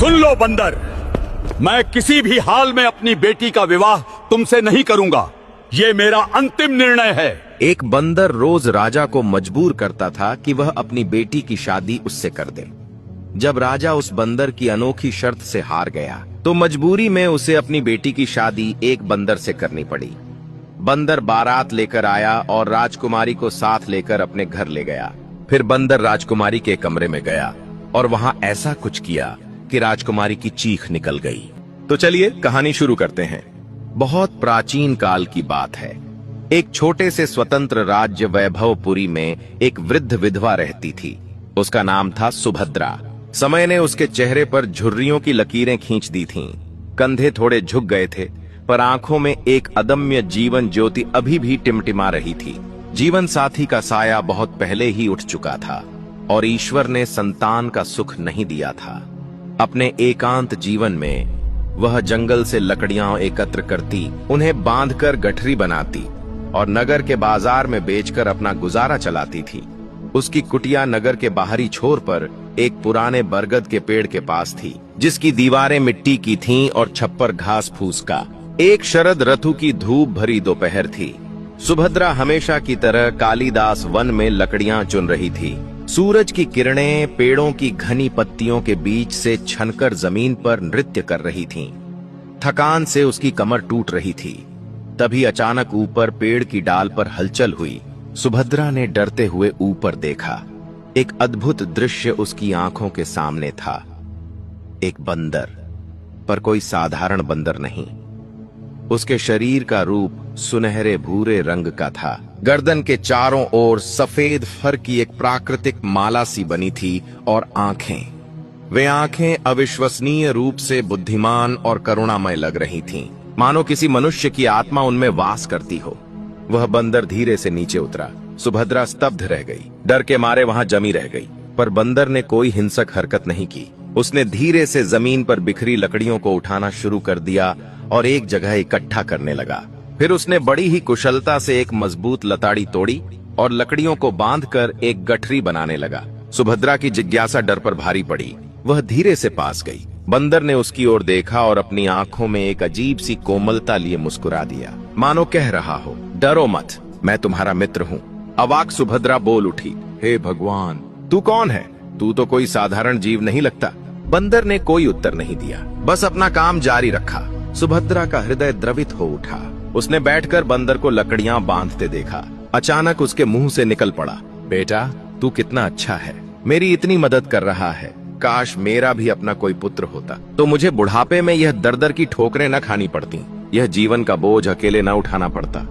सुन लो बंदर, मैं किसी भी हाल में अपनी बेटी का विवाह तुमसे नहीं करूंगा। ये मेरा अंतिम निर्णय है। एक बंदर रोज राजा को मजबूर करता था कि वह अपनी बेटी की शादी उससे कर दे। जब राजा उस बंदर की अनोखी शर्त से हार गया तो मजबूरी में उसे अपनी बेटी की शादी एक बंदर से करनी पड़ी। बंदर बारात लेकर आया और राजकुमारी को साथ लेकर अपने घर ले गया। फिर बंदर राजकुमारी के कमरे में गया और वहां ऐसा कुछ किया कि राजकुमारी की चीख निकल गई। तो चलिए कहानी शुरू करते हैं। बहुत प्राचीन काल की बात है। एक छोटे से स्वतंत्र राज्य वैभवपुरी में एक वृद्ध विधवा रहती थी। उसका नाम था सुभद्रा। समय ने उसके चेहरे पर झुर्रियों की लकीरें खींच दी थीं। कंधे थोड़े झुक गए थे, पर आंखों में एक अदम्य जीवन ज्योति अभी भी टिमटिमा रही थी। जीवन साथी का साया बहुत पहले ही उठ चुका था और ईश्वर ने संतान का सुख नहीं दिया था। अपने एकांत जीवन में वह जंगल से लकड़ियां एकत्र करती, उन्हें बांधकर गठरी बनाती और नगर के बाजार में बेचकर अपना गुजारा चलाती थी। उसकी कुटिया नगर के बाहरी छोर पर एक पुराने बरगद के पेड़ के पास थी, जिसकी दीवारें मिट्टी की थीं और छप्पर घास फूस का। एक शरद ऋतु की धूप भरी दोपहर थी। सुभद्रा हमेशा की तरह कालिदास वन में लकड़ियां चुन रही थी। सूरज की किरणें पेड़ों की घनी पत्तियों के बीच से छनकर जमीन पर नृत्य कर रही थीं। थकान से उसकी कमर टूट रही थी। तभी अचानक ऊपर पेड़ की डाल पर हलचल हुई। सुभद्रा ने डरते हुए ऊपर देखा। एक अद्भुत दृश्य उसकी आंखों के सामने था। एक बंदर, पर कोई साधारण बंदर नहीं। उसके शरीर का रूप सुनहरे भूरे रंग का था। गर्दन के चारों ओर सफेद फर की एक प्राकृतिक माला सी बनी थी और वे आंखें अविश्वसनीय रूप से बुद्धिमान और करुणामय लग रही थीं, मानो किसी मनुष्य की आत्मा उनमें वास करती हो। वह बंदर धीरे से नीचे उतरा। सुभद्रा स्तब्ध रह गई, डर के मारे वहां जमी रह गई। पर बंदर ने कोई हिंसक हरकत नहीं की। उसने धीरे से जमीन पर बिखरी लकड़ियों को उठाना शुरू कर दिया और एक जगह इकट्ठा करने लगा। फिर उसने बड़ी ही कुशलता से एक मजबूत लताड़ी तोड़ी और लकड़ियों को बांधकर एक गठरी बनाने लगा। सुभद्रा की जिज्ञासा डर पर भारी पड़ी। वह धीरे से पास गई। बंदर ने उसकी ओर देखा और अपनी आंखों में एक अजीब सी कोमलता लिए मुस्कुरा दिया, मानो कह रहा हो, डरो मत, मैं तुम्हारा मित्र हूँ। अवाक सुभद्रा बोल उठी, हे भगवान, तू कौन है? तू तो कोई साधारण जीव नहीं लगता। बंदर ने कोई उत्तर नहीं दिया, बस अपना काम जारी रखा। सुभद्रा का हृदय द्रवित हो उठा। उसने बैठकर बंदर को लकड़ियां बांधते देखा। अचानक उसके मुंह से निकल पड़ा, बेटा, तू कितना अच्छा है, मेरी इतनी मदद कर रहा है। काश मेरा भी अपना कोई पुत्र होता, तो मुझे बुढ़ापे में यह दर-दर की ठोकरें न खानी पड़ती, यह जीवन का बोझ अकेले न उठाना पड़ता।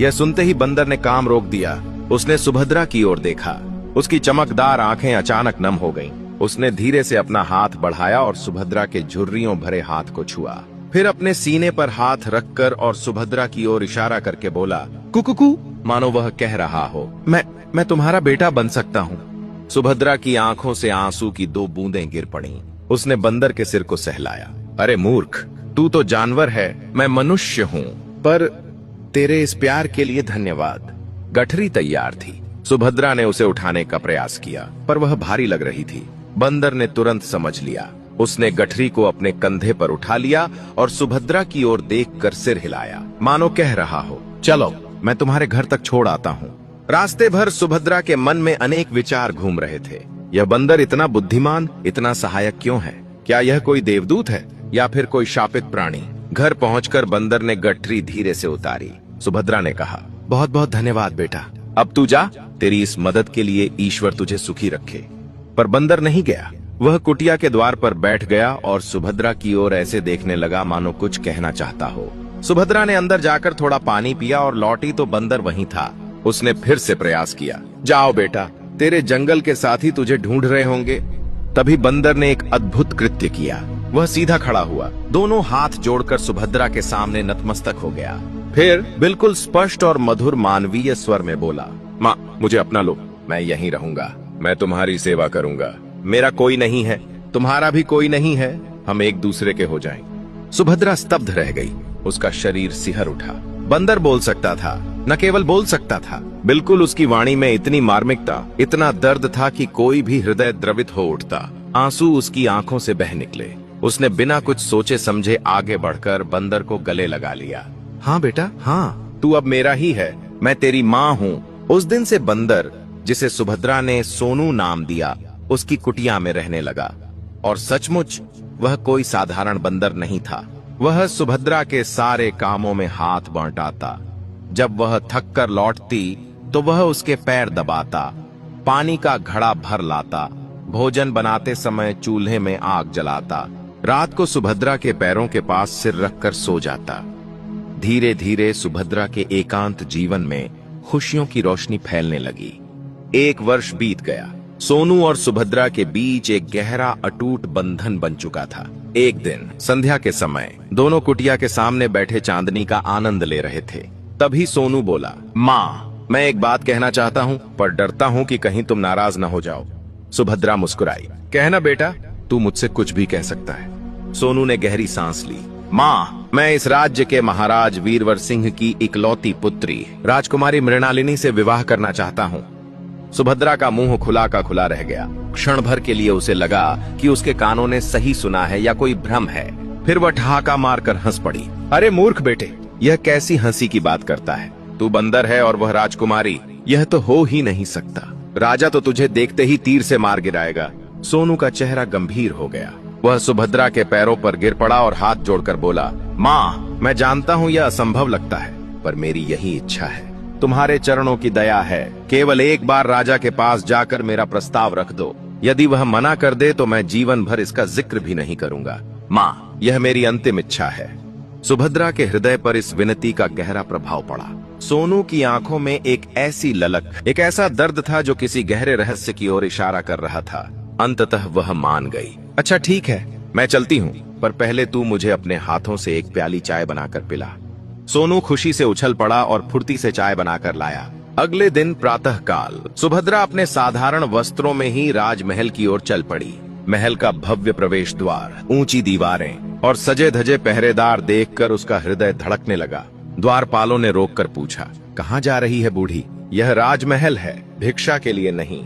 यह सुनते ही बंदर ने काम रोक दिया। उसने सुभद्रा की ओर देखा। उसकी चमकदार आंखें अचानक नम हो गईं। उसने धीरे से अपना हाथ बढ़ाया और सुभद्रा के झुर्रियों भरे हाथ को छुआ। फिर अपने सीने पर हाथ रखकर और सुभद्रा की ओर इशारा करके बोला, कुकुकू, मानो वह कह रहा हो, मैं तुम्हारा बेटा बन सकता हूँ। सुभद्रा की आंखों से आंसू की 2 बूंदें गिर पड़ीं। उसने बंदर के सिर को सहलाया, अरे मूर्ख, तू तो जानवर है, मैं मनुष्य हूँ, पर तेरे इस प्यार के लिए धन्यवाद। गठरी तैयार थी। सुभद्रा ने उसे उठाने का प्रयास किया, पर वह भारी लग रही थी। बंदर ने तुरंत समझ लिया। उसने गठरी को अपने कंधे पर उठा लिया और सुभद्रा की ओर देखकर सिर हिलाया, मानो कह रहा हो, चलो मैं तुम्हारे घर तक छोड़ आता हूँ। रास्ते भर सुभद्रा के मन में अनेक विचार घूम रहे थे। यह बंदर इतना बुद्धिमान, इतना सहायक क्यों है? क्या यह कोई देवदूत है या फिर कोई शापित प्राणी? घर पहुंचकर बंदर ने गठरी धीरे से उतारी। सुभद्रा ने कहा, बहुत बहुत धन्यवाद बेटा, अब तू जा, तेरी इस मदद के लिए ईश्वर तुझे सुखी रखे। पर बंदर नहीं गया। वह कुटिया के द्वार पर बैठ गया और सुभद्रा की ओर ऐसे देखने लगा मानो कुछ कहना चाहता हो। सुभद्रा ने अंदर जाकर थोड़ा पानी पिया और लौटी तो बंदर वहीं था। उसने फिर से प्रयास किया, जाओ बेटा, तेरे जंगल के साथी तुझे ढूंढ रहे होंगे। तभी बंदर ने एक अद्भुत कृत्य किया। वह सीधा खड़ा हुआ, दोनों हाथ जोड़कर सुभद्रा के सामने नतमस्तक हो गया। फिर बिल्कुल स्पष्ट और मधुर मानवीय स्वर में बोला, माँ, मुझे अपना लो, मैं यहीं रहूंगा, मैं तुम्हारी सेवा करूंगा। मेरा कोई नहीं है, तुम्हारा भी कोई नहीं है, हम एक दूसरे के हो जाएं। सुभद्रा स्तब्ध रह गई। उसका शरीर सिहर उठा। बंदर बोल सकता था, न केवल बोल सकता था, बिल्कुल उसकी वाणी में इतनी मार्मिकता, इतना दर्द था कि कोई भी हृदय द्रवित हो उठता। आंसू उसकी आंखों से बह निकले। उसने बिना कुछ सोचे समझे आगे बढ़कर बंदर को गले लगा लिया। हाँ बेटा, हाँ, तू अब मेरा ही है, मैं तेरी माँ हूँ। उस दिन से बंदर, जिसे सुभद्रा ने सोनू नाम दिया, उसकी कुटिया में रहने लगा। और सचमुच वह कोई साधारण बंदर नहीं था। वह सुभद्रा के सारे कामों में हाथ बंटाता। जब वह थक कर लौटती तो वह उसके पैर दबाता, पानी का घड़ा भर लाता, भोजन बनाते समय चूल्हे में आग जलाता, रात को सुभद्रा के पैरों के पास सिर रखकर सो जाता। धीरे धीरे सुभद्रा के एकांत जीवन में खुशियों की रोशनी फैलने लगी। 1 वर्ष बीत गया। सोनू और सुभद्रा के बीच एक गहरा अटूट बंधन बन चुका था। एक दिन संध्या के समय दोनों कुटिया के सामने बैठे चांदनी का आनंद ले रहे थे। तभी सोनू बोला, माँ, मैं एक बात कहना चाहता हूँ, पर डरता हूँ कि कहीं तुम नाराज न हो जाओ। सुभद्रा मुस्कुराई। कहना बेटा, तू मुझसे कुछ भी कह सकता है। सोनू ने गहरी सांस ली। माँ, मैं इस राज्य के महाराज वीरवर सिंह की इकलौती पुत्री राजकुमारी मृणालिनी से विवाह करना चाहता हूँ। सुभद्रा का मुंह खुला का खुला रह गया। क्षण भर के लिए उसे लगा कि उसके कानों ने सही सुना है या कोई भ्रम है। फिर वह ठहाका मारकर हंस पड़ी। अरे मूर्ख बेटे, यह कैसी हंसी की बात करता है? तू बंदर है और वह राजकुमारी, यह तो हो ही नहीं सकता। राजा तो तुझे देखते ही तीर से मार गिराएगा। सोनू का चेहरा गंभीर हो गया। वह सुभद्रा के पैरों पर गिर पड़ा और हाथ जोड़कर बोला, माँ, मैं जानता हूँ यह असंभव लगता है, पर मेरी यही इच्छा है। तुम्हारे चरणों की दया है, केवल एक बार राजा के पास जाकर मेरा प्रस्ताव रख दो। यदि वह मना कर दे तो मैं जीवन भर इसका जिक्र भी नहीं करूंगा। माँ, यह मेरी अंतिम इच्छा है। सुभद्रा के हृदय पर इस विनती का गहरा प्रभाव पड़ा। सोनू की आंखों में एक ऐसी ललक, एक ऐसा दर्द था जो किसी गहरे रहस्य की ओर इशारा कर रहा था। अंततः वह मान गई। अच्छा ठीक है, मैं चलती हूँ, पर पहले तू मुझे अपने हाथों से एक प्याली चाय बनाकर पिला। सोनू खुशी से उछल पड़ा और फुर्ती से चाय बनाकर लाया। अगले दिन प्रातः काल सुभद्रा अपने साधारण वस्त्रों में ही राजमहल की ओर चल पड़ी। महल का भव्य प्रवेश द्वार, ऊंची दीवारें और सजे धजे पहरेदार देखकर उसका हृदय धड़कने लगा। द्वारपालों ने रोककर पूछा, कहाँ जा रही है बूढ़ी? यह राजमहल है, भिक्षा के लिए नहीं।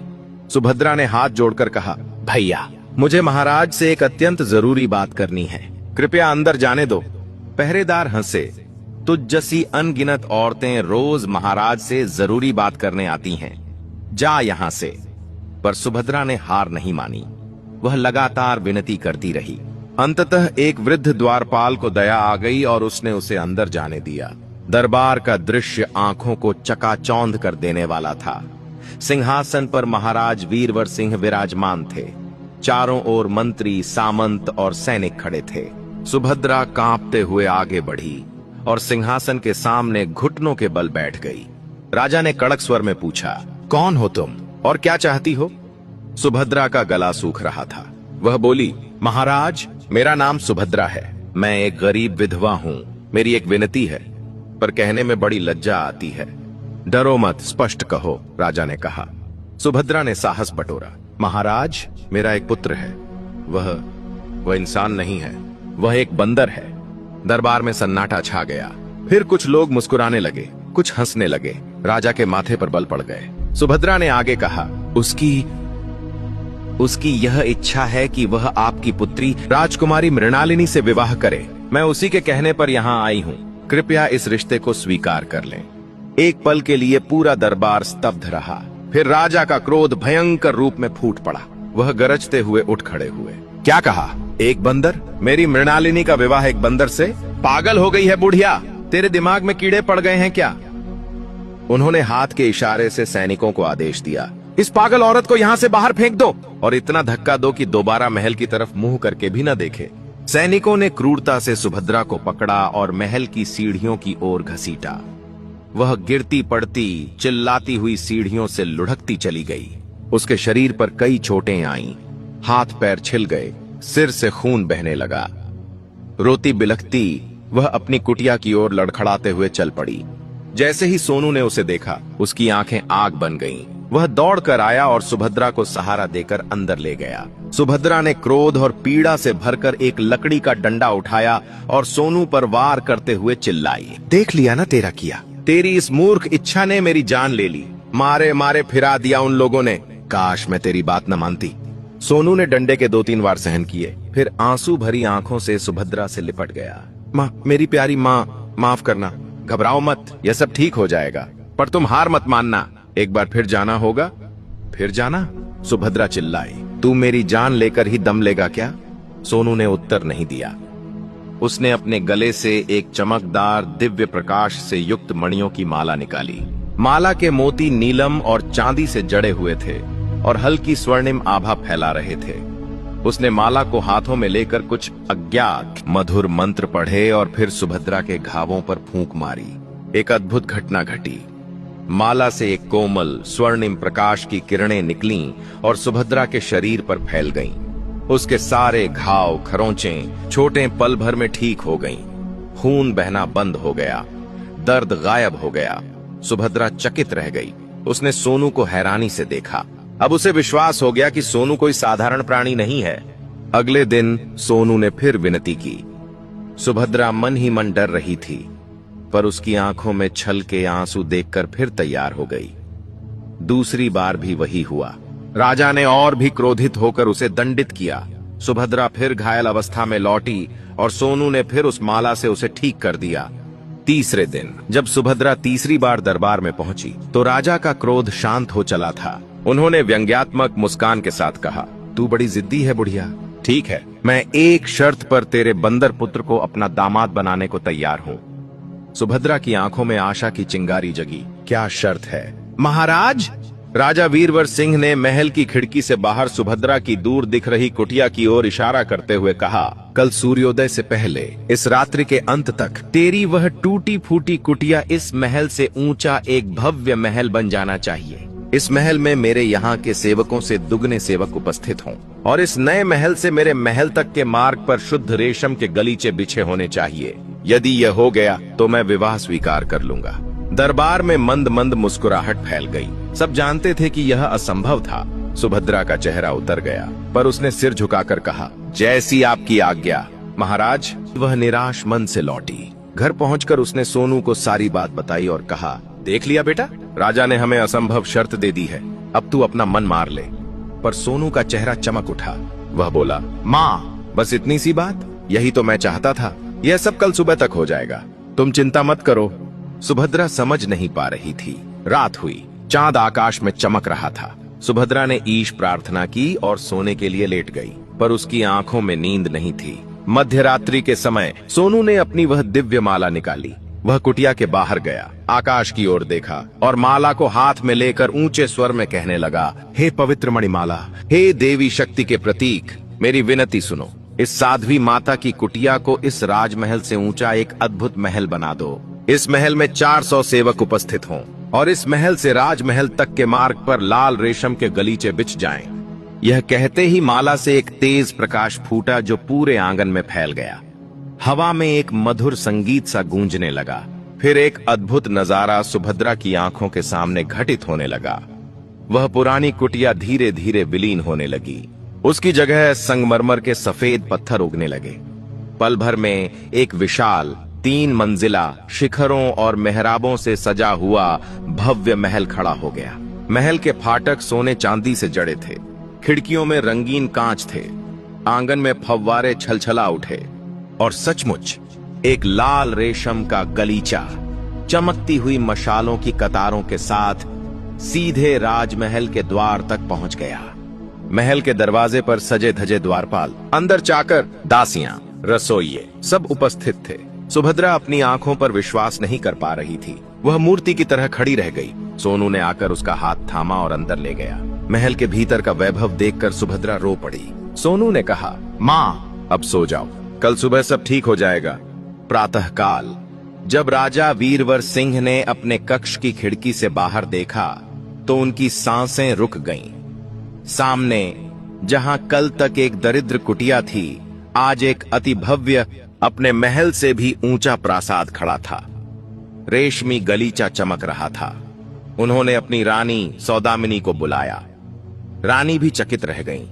सुभद्रा ने हाथ जोड़कर कहा, भैया, मुझे महाराज से एक अत्यंत जरूरी बात करनी है, कृपया अंदर जाने दो। पहरेदार हंसे। तुझ जैसी अनगिनत औरतें रोज महाराज से जरूरी बात करने आती हैं, जा यहां से। पर सुभद्रा ने हार नहीं मानी। वह लगातार विनती करती रही। अंततः एक वृद्ध द्वारपाल को दया आ गई और उसने उसे अंदर जाने दिया। दरबार का दृश्य आंखों को चकाचौंध कर देने वाला था। सिंहासन पर महाराज वीरवर सिंह विराजमान थे। चारों ओर मंत्री, सामंत और सैनिक खड़े थे। सुभद्रा कांपते हुए आगे बढ़ी और सिंहासन के सामने घुटनों के बल बैठ गई। राजा ने कड़क स्वर में पूछा, कौन हो तुम और क्या चाहती हो? सुभद्रा का गला सूख रहा था। वह बोली, महाराज, मेरा नाम सुभद्रा है। मैं एक गरीब विधवा हूँ। मेरी एक विनती है, पर कहने में बड़ी लज्जा आती है। डरो मत, स्पष्ट कहो, राजा ने कहा। सुभद्रा ने साहस बटोरा। महाराज, मेरा एक पुत्र है। वह इंसान नहीं है, वह एक बंदर है। दरबार में सन्नाटा छा गया। फिर कुछ लोग मुस्कुराने लगे, कुछ हंसने लगे। राजा के माथे पर बल पड़ गए। सुभद्रा ने आगे कहा, उसकी यह इच्छा है कि वह आपकी पुत्री राजकुमारी मृणालिनी से विवाह करे। मैं उसी के कहने पर यहाँ आई हूँ। कृपया इस रिश्ते को स्वीकार कर लें। एक पल के लिए पूरा दरबार स्तब्ध रहा। फिर राजा का क्रोध भयंकर रूप में फूट पड़ा। वह गरजते हुए उठ खड़े हुए। क्या कहा? एक बंदर? मेरी मृणालिनी का विवाह एक बंदर से? पागल हो गई है बुढ़िया? तेरे दिमाग में कीड़े पड़ गए हैं क्या? उन्होंने हाथ के इशारे से सैनिकों को आदेश दिया, इस पागल औरत को यहाँ से बाहर फेंक दो और इतना धक्का दो कि दोबारा महल की तरफ मुंह करके भी न देखे। सैनिकों ने क्रूरता से सुभद्रा को पकड़ा और महल की सीढ़ियों की ओर घसीटा। वह गिरती पड़ती, चिल्लाती हुई सीढ़ियों से लुढ़कती चली गई। उसके शरीर पर कई चोटें आईं, हाथ पैर छिल गए, सिर से खून बहने लगा। रोती बिलखती वह अपनी कुटिया की ओर लड़खड़ाते हुए चल पड़ी। जैसे ही सोनू ने उसे देखा, उसकी आंखें आग बन गईं। वह दौड़कर आया और सुभद्रा को सहारा देकर अंदर ले गया। सुभद्रा ने क्रोध और पीड़ा से भरकर एक लकड़ी का डंडा उठाया और सोनू पर वार करते हुए चिल्लाई, देख लिया ना तेरा किया? तेरी इस मूर्ख इच्छा ने मेरी जान ले ली। मारे मारे फिरा दिया उन लोगों ने। काश मैं तेरी बात न मानती। सोनू ने डंडे के 2-3 वार सहन किए, फिर आंसू भरी आंखों से सुभद्रा से लिपट गया। माँ, मेरी प्यारी माँ, माफ करना, घबराओ मत, यह सब ठीक हो जाएगा। पर तुम हार मत मानना, एक बार फिर जाना होगा। फिर जाना? सुभद्रा चिल्लाई। तू मेरी जान लेकर ही दम लेगा क्या? सोनू ने उत्तर नहीं दिया। उसने अपने गले से एक चमकदार दिव्य प्रकाश से युक्त मणियों की माला निकाली। माला के मोती नीलम और चांदी से जड़े हुए थे और हल्की स्वर्णिम आभा फैला रहे थे। उसने माला को हाथों में लेकर कुछ अज्ञात मधुर मंत्र पढ़े और फिर सुभद्रा के घावों पर फूंक मारी। एक अद्भुत घटना घटी। माला से एक कोमल स्वर्णिम प्रकाश की किरणें निकलीं और सुभद्रा के शरीर पर फैल गईं। उसके सारे घाव खरोंचें छोटे पल भर में ठीक हो गईं। खून बहना बंद हो गया, दर्द गायब हो गया। सुभद्रा चकित रह गई। उसने सोनू को हैरानी से देखा। अब उसे विश्वास हो गया कि सोनू कोई साधारण प्राणी नहीं है। अगले दिन सोनू ने फिर विनती की। सुभद्रा मन ही मन डर रही थी, पर उसकी आंखों में छल के आंसू देखकर फिर तैयार हो गई। दूसरी बार भी वही हुआ। राजा ने और भी क्रोधित होकर उसे दंडित किया। सुभद्रा फिर घायल अवस्था में लौटी और सोनू ने फिर उस माला से उसे ठीक कर दिया। तीसरे दिन जब सुभद्रा तीसरी बार दरबार में पहुंची तो राजा का क्रोध शांत हो चला था। उन्होंने व्यंग्यात्मक मुस्कान के साथ कहा, तू बड़ी जिद्दी है बुढ़िया। ठीक है, मैं एक शर्त पर तेरे बंदर पुत्र को अपना दामाद बनाने को तैयार हूँ। सुभद्रा की आंखों में आशा की चिंगारी जगी। क्या शर्त है? महाराज, राजा वीरवर सिंह ने महल की खिड़की से बाहर सुभद्रा की दूर दिख रही कुटिया की ओर इशारा करते हुए कहा, कल सूर्योदय से पहले इस रात्रि के अंत तक तेरी वह टूटी फूटी कुटिया इस महल से ऊंचा एक भव्य महल बन जाना चाहिए। इस महल में मेरे यहाँ के सेवकों से दुगने सेवक उपस्थित हों और इस नए महल से मेरे महल तक के मार्ग पर शुद्ध रेशम के गलीचे बिछे होने चाहिए। यदि यह हो गया तो मैं विवाह स्वीकार कर लूंगा। दरबार में मंद मंद मुस्कुराहट फैल गई। सब जानते थे कि यह असंभव था। सुभद्रा का चेहरा उतर गया, पर उसने सिर झुकाकर कहा, जैसी आपकी आज्ञा महाराज। वह निराश मन से लौटी। घर पहुंचकर उसने सोनू को सारी बात बताई और कहा, देख लिया बेटा, राजा ने हमें असंभव शर्त दे दी है, अब तू अपना मन मार ले। पर सोनू का चेहरा चमक उठा। वह बोला, माँ, बस इतनी सी बात? यही तो मैं चाहता था। यह सब कल सुबह तक हो जाएगा, तुम चिंता मत करो। सुभद्रा समझ नहीं पा रही थी। रात हुई, चांद आकाश में चमक रहा था। सुभद्रा ने ईश प्रार्थना की और सोने के लिए लेट गई, पर उसकी आंखों में नींद नहीं थी। मध्यरात्रि के समय सोनू ने अपनी वह दिव्य माला निकाली। वह कुटिया के बाहर गया, आकाश की ओर देखा और माला को हाथ में लेकर ऊंचे स्वर में कहने लगा, हे पवित्र मणिमाला, हे देवी शक्ति के प्रतीक, मेरी विनती सुनो। इस साध्वी माता की कुटिया को इस राजमहल से ऊंचा एक अद्भुत महल बना दो। इस महल में 400 सेवक उपस्थित हों और इस महल से राजमहल तक के मार्ग पर लाल रेशम के गलीचे बिछ जाएं। यह कहते ही माला से एक तेज प्रकाश फूटा जो पूरे आंगन में फैल गया। हवा में एक मधुर संगीत सा गूंजने लगा। फिर एक अद्भुत नजारा सुभद्रा की आंखों के सामने घटित होने लगा। वह पुरानी कुटिया धीरे धीरे विलीन होने लगी। उसकी जगह संगमरमर के सफेद पत्थर उगने लगे। पल भर में एक विशाल 3 मंजिला शिखरों और मेहराबों से सजा हुआ भव्य महल खड़ा हो गया। महल के फाटक सोने चांदी से जड़े थे। खिड़कियों में रंगीन कांच थे। आंगन में फव्वारे छलछला उठे और सचमुच एक लाल रेशम का गलीचा चमकती हुई मशालों की कतारों के साथ सीधे राजमहल के द्वार तक पहुंच गया। महल के दरवाजे पर सजे धजे द्वारपाल, अंदर चाकर, दासियां, रसोइये सब उपस्थित थे। सुभद्रा अपनी आंखों पर विश्वास नहीं कर पा रही थी। वह मूर्ति की तरह खड़ी रह गई। सोनू ने आकर उसका हाथ थामा और अंदर ले गया। महल के भीतर का वैभव देखकर सुभद्रा रो पड़ी। सोनू ने कहा, माँ, अब सो जाओ, कल सुबह सब ठीक हो जाएगा। प्रातः काल जब राजा वीरवर सिंह ने अपने कक्ष की खिड़की से बाहर देखा तो उनकी सांसें रुक गईं। सामने जहां कल तक एक दरिद्र कुटिया थी, आज एक अति भव्य, अपने महल से भी ऊंचा प्रासाद खड़ा था। रेशमी गलीचा चमक रहा था। उन्होंने अपनी रानी सौदामिनी को बुलाया। रानी भी चकित रह गईं।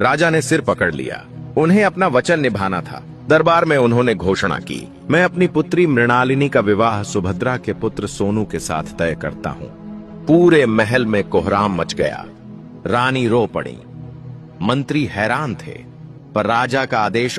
राजा ने सिर पकड़ लिया। उन्हें अपना वचन निभाना था। दरबार में उन्होंने घोषणा की, मैं अपनी पुत्री मृणालिनी का विवाह सुभद्रा के पुत्र सोनू के साथ तय करता हूं। पूरे महल में कोहराम मच गया। रानी रो पड़ी। मंत्री हैरान थे, पर राजा का आदेश